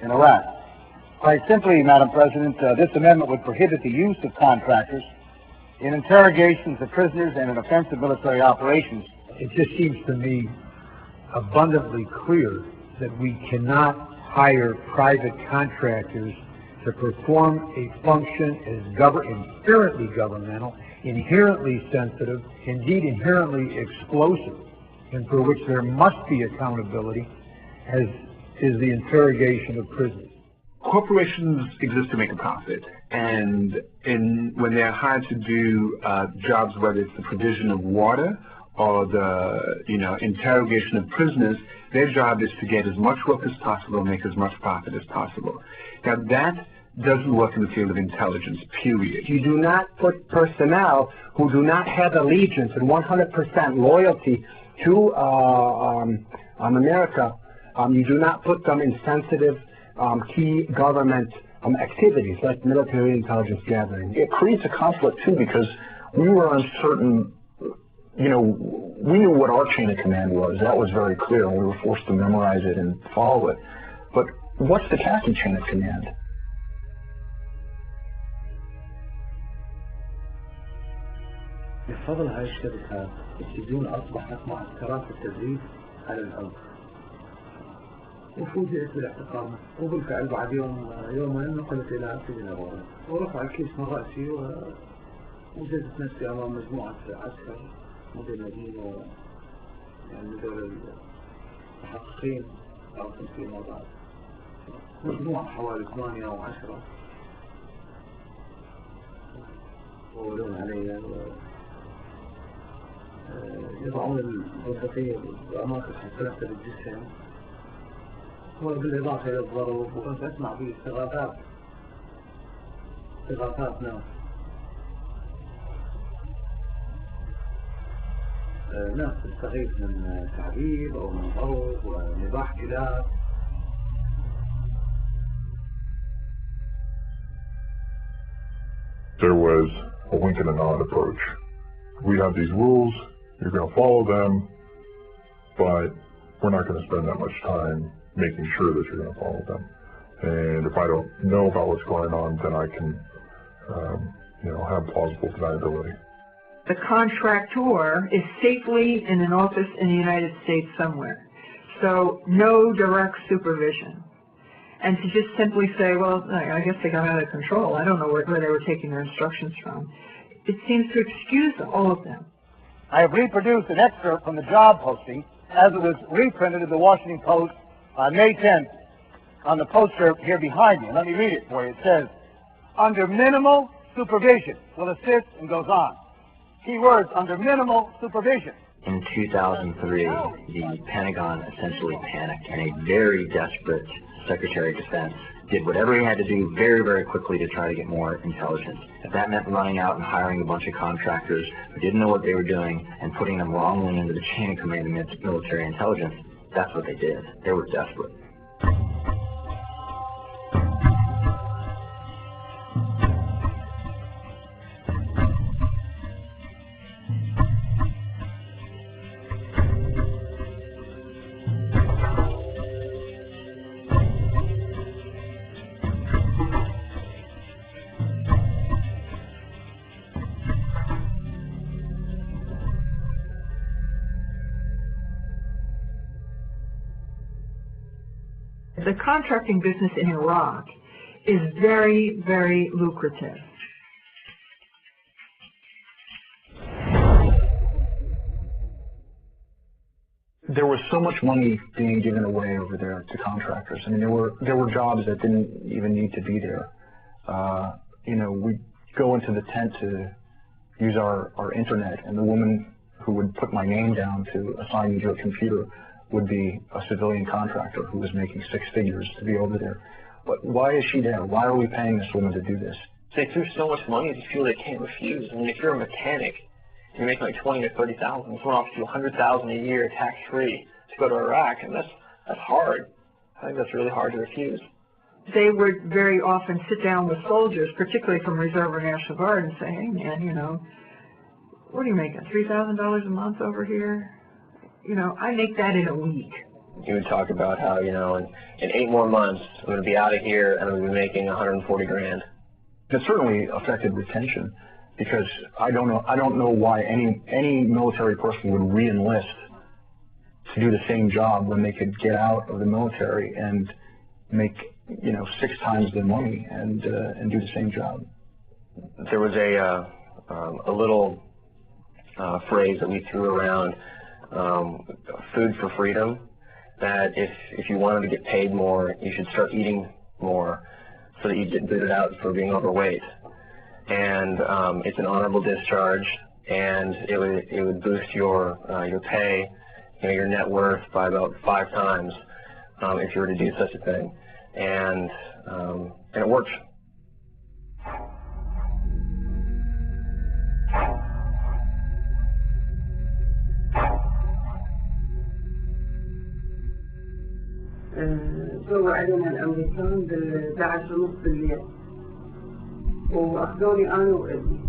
in Iraq. Quite simply, Madam President, this amendment would prohibit the use of contractors in interrogations of prisoners and in offensive military operations. It just seems to me abundantly clear that we cannot hire private contractors to perform a function as inherently governmental, inherently sensitive, indeed inherently explosive, and for which there must be accountability, as is the interrogation of prisoners. Corporations exist to make a profit, and when they're hired to do jobs, whether it's the provision of water or the interrogation of prisoners, their job is to get as much work as possible and make as much profit as possible. Now that doesn't work in the field of intelligence, period. You do not put personnel who do not have allegiance and 100% loyalty to America, you do not put them in sensitive key government activities like military intelligence gathering. It creates a conflict too, because we were uncertain, we knew what our chain of command was. That was very clear, and we were forced to memorize it and follow it. But what's the khaki chain of command? بفضل هاي الشركات السجون أصبحت معسكرات التدريب على العنف. وفوجئت بالاعتقال، وبالفعل بعد يومين نقلت إلى سجن الغرب، ورفع الكيس من رأسي ووجدت نفسي أمام مجموعة عسكر مجندين يعني من دول المحققين أو تمثيل موضوع، مجموعة حوالي 8 أو 10 ويقولون علي يضعون الغرفتين بأماكن حساسة للجسم، وبالإضافة إلى الضرب، وكنت أسمع فيه استغاثات ناس تستغيث من تعذيب أو من ضرب ونباح كلاب. There was a wink and a nod approach. We have these rules, you're going to follow them, but we're not going to spend that much time making sure that you're going to follow them. And if I don't know about what's going on, then I can, have plausible deniability. The contractor is safely in an office in the United States somewhere, so no direct supervision. And to just simply say, well, I guess they got out of control, I don't know where they were taking their instructions from, it seems to excuse all of them. I have reproduced an excerpt from the job posting as it was reprinted in the Washington Post on May 10th on the poster here behind me. Let me read it for you. It says, under minimal supervision will assist, and goes on. Key words, under minimal supervision. In 2003, the Pentagon essentially panicked, and a very desperate Secretary of Defense did whatever he had to do very, very quickly to try to get more intelligence. If that meant running out and hiring a bunch of contractors who didn't know what they were doing and putting them wrongly into the chain of command of military intelligence, that's what they did. They were desperate. The contracting business in Iraq is very, very lucrative. There was so much money being given away over there to contractors. I mean, there were jobs that didn't even need to be there. We'd go into the tent to use our internet, and the woman who would put my name down to assign me to a computer would be a civilian contractor who was making 6 figures to be over there. But why is she there? Why are we paying this woman to do this? They threw so much money at these people they can't refuse. I mean, if you're a mechanic, you're making like 20 or 30,000. Someone offers you 100,000 a year tax-free to go to Iraq, and that's hard. I think that's really hard to refuse. They would very often sit down with soldiers, particularly from Reserve or National Guard, and say, hey man, what are you making, $3,000 a month over here? I make that in a week. he would talk about how, you know, in 8 more months, I'm going to be out of here and I'm going to be making 140 grand. It certainly affected retention, because I don't know why any military person would re-enlist to do the same job when they could get out of the military and make, you know, 6 times the money and do the same job. There was a little phrase that we threw around, food for freedom, that if you wanted to get paid more, you should start eating more so that you get booted out for being overweight. And it's an honorable discharge, and it would boost your pay, you know, your net worth by about 5 times if you were to do such a thing, and it worked. دور علينا الأمريكان بال11:30 بالليل، وأخذوني أنا وابني.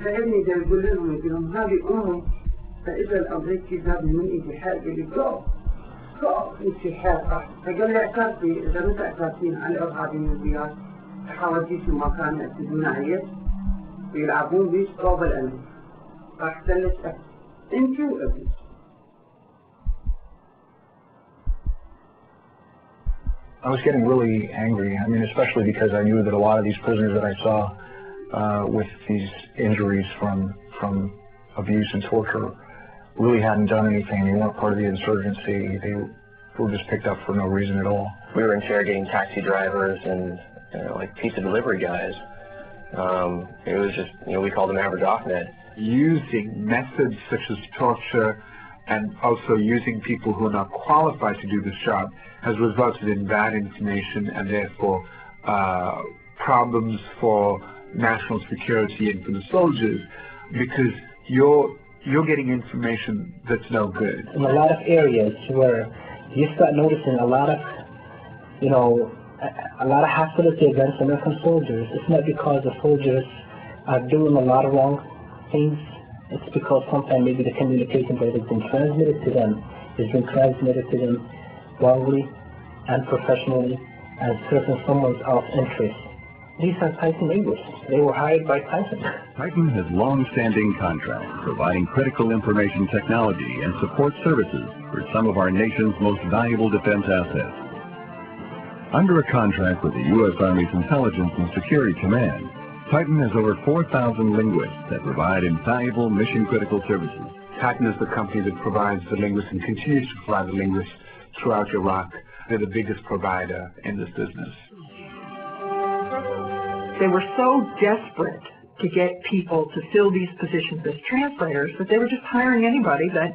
فابني ده يقول لهم هذه أمي، فإذا الأمريكي جابني من إيدي حاجة لي جو في حاجة، فقال لي اعترفي إذا متى اعترفين على أصحابي من الرياض حواديت المكان يأتدون عليه ويلعبون بيش طوب الأمن. فاحتلت أنت وابني. I was getting really angry. I mean, especially because I knew that a lot of these prisoners that I saw with these injuries from abuse and torture really hadn't done anything. They weren't part of the insurgency. They were just picked up for no reason at all. We were interrogating taxi drivers and, you know, like pizza delivery guys. It was just, you know, we called them average off-net. Using methods such as torture and also using people who are not qualified to do this job has resulted in bad information and therefore problems for national security and for the soldiers, because you're getting information that's no good. In a lot of areas where you start noticing a lot of, you know, a lot of hostility against American soldiers, it's not because the soldiers are doing a lot of wrong things. It's because sometimes maybe the communication that has been transmitted to them has been transmitted to them wrongly and professionally and serving someone's self-interest. These are Titan English. They were hired by Titan. Titan has long-standing contracts providing critical information technology and support services for some of our nation's most valuable defense assets. Under a contract with the U.S. Army's Intelligence and Security Command, Titan has over 4,000 linguists that provide invaluable mission-critical services. Titan is the company that provides the linguists and continues to provide the linguists throughout Iraq. They're the biggest provider in this business. They were so desperate to get people to fill these positions as translators that they were just hiring anybody that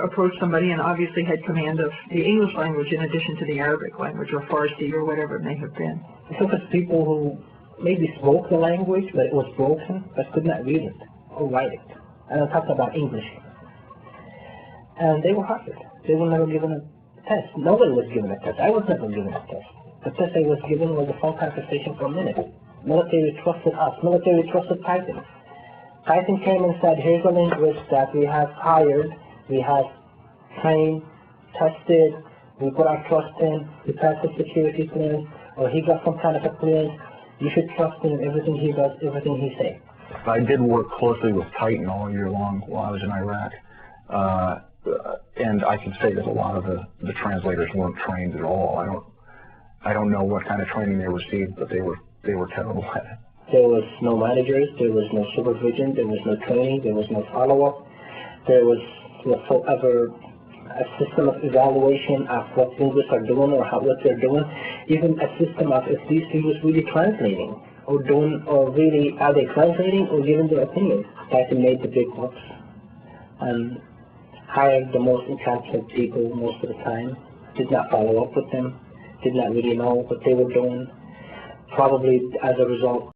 approached somebody and obviously had command of the English language in addition to the Arabic language or Farsi or whatever it may have been. So it's people who maybe spoke the language, but it was broken, but could not read it or write it. And I'm talking about English. And they were hired. They were never given a test. Nobody was given a test. I was never given a test. The test I was given was a phone conversation for a minute. Military trusted us. Military trusted Titan. Titan came and said, here's a linguist that we have hired, we have trained, tested, we put our trust in, he passed the security clearance, or he got some kind of a clearance. You should trust him in everything he does, everything he says. I did work closely with Titan all year long while I was in Iraq. And I can say that a lot of the translators weren't trained at all. I don't know what kind of training they received, but they were terrible at it. There was no managers, there was no supervision, there was no training, there was no follow-up. There was whatsoever a system of evaluation of what linguists are doing or what they're doing, even a system of if these people are really translating or doing, or really are they translating or giving their opinion. Titan made the big books and hired the most incompetent people most of the time, did not follow up with them, did not really know what they were doing. Probably as a result,